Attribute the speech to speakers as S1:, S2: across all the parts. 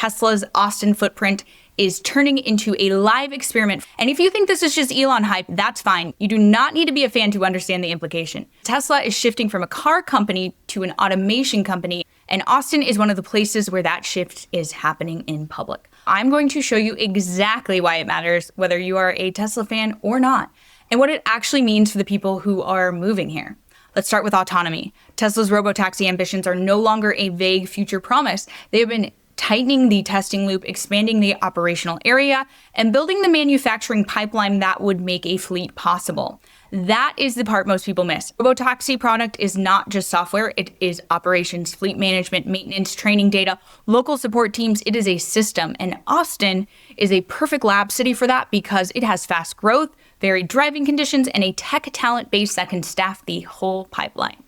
S1: Tesla's Austin footprint is turning into a live experiment. And if you think this is just Elon hype, that's fine. You do not need to be a fan to understand the implication. Tesla is shifting from a car company to an automation company, and Austin is one of the places where that shift is happening in public. I'm going to show you exactly why it matters, whether you are a Tesla fan or not, and what it actually means for the people who are moving here. Let's start with autonomy. Tesla's robotaxi ambitions are no longer a vague future promise. They have been tightening the testing loop, expanding the operational area, and building the manufacturing pipeline that would make a fleet possible. That is the part most people miss. Robotaxi product is not just software, it is operations, fleet management, maintenance, training data, local support teams. It is a system, and Austin is a perfect lab city for that because it has fast growth, varied driving conditions, and a tech talent base that can staff the whole pipeline.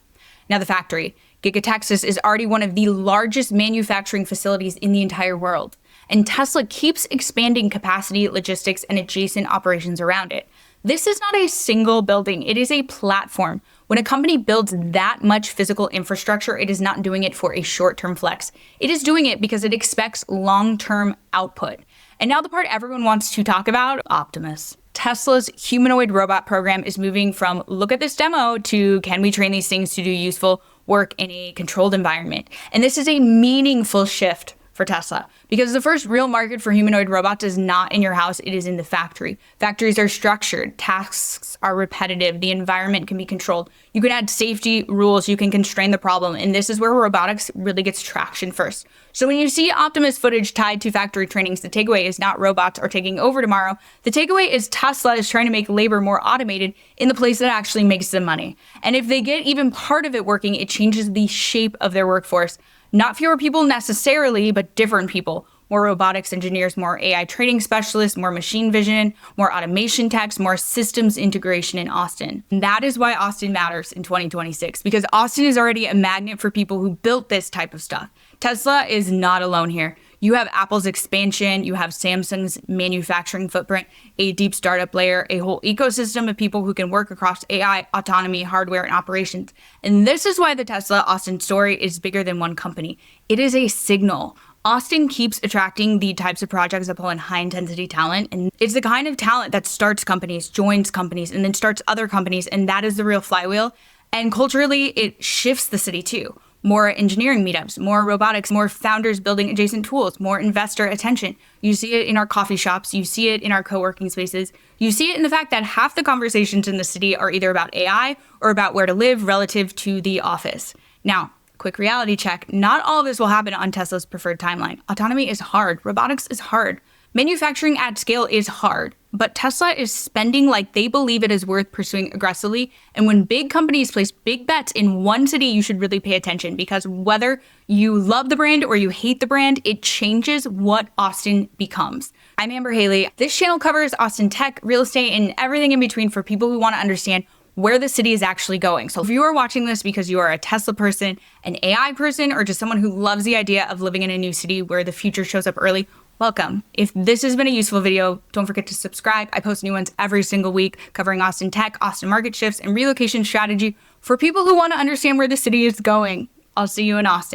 S1: Now the factory. Giga Texas is already one of the largest manufacturing facilities in the entire world, and Tesla keeps expanding capacity, logistics, and adjacent operations around it. This is not a single building, it is a platform. When a company builds that much physical infrastructure, it is not doing it for a short-term flex. It is doing it because it expects long-term output. And now the part everyone wants to talk about, Optimus. Tesla's humanoid robot program is moving from look at this demo to can we train these things to do useful work in a controlled environment. And this is a meaningful shift for Tesla because the first real market for humanoid robots is not in your house, it is in the factory. Factories are structured, tasks are repetitive, the environment can be controlled. You can add safety rules, you can constrain the problem, and this is where robotics really gets traction first. So when you see Optimus footage tied to factory trainings, the takeaway is not robots are taking over tomorrow. The takeaway is Tesla is trying to make labor more automated in the place that actually makes them money. And if they get even part of it working, it changes the shape of their workforce. Not fewer people necessarily, but different people. More robotics engineers, more AI training specialists, more machine vision, more automation techs, more systems integration in Austin. And that is why Austin matters in 2026, because Austin is already a magnet for people who built this type of stuff. Tesla is not alone here. You have Apple's expansion, you have Samsung's manufacturing footprint, a deep startup layer, a whole ecosystem of people who can work across AI, autonomy, hardware, and operations. And this is why the Tesla Austin story is bigger than one company. It is a signal. Austin keeps attracting the types of projects that pull in high-intensity talent, and it's the kind of talent that starts companies, joins companies, and then starts other companies, and that is the real flywheel. And culturally, it shifts the city too. More engineering meetups, more robotics, more founders building adjacent tools, more investor attention. You see it in our coffee shops, you see it in our co-working spaces, you see it in the fact that half the conversations in the city are either about AI or about where to live relative to the office. Now, quick reality check, not all of this will happen on Tesla's preferred timeline. Autonomy is hard, robotics is hard. Manufacturing at scale is hard, but Tesla is spending like they believe it is worth pursuing aggressively. And when big companies place big bets in one city, you should really pay attention because whether you love the brand or you hate the brand, it changes what Austin becomes. I'm Amber Haley. This channel covers Austin tech, real estate, and everything in between for people who want to understand where the city is actually going. So if you are watching this because you are a Tesla person, an AI person, or just someone who loves the idea of living in a new city where the future shows up early, welcome. If this has been a useful video, don't forget to subscribe. I post new ones every single week covering Austin tech, Austin market shifts, and relocation strategy for people who want to understand where the city is going. I'll see you in Austin.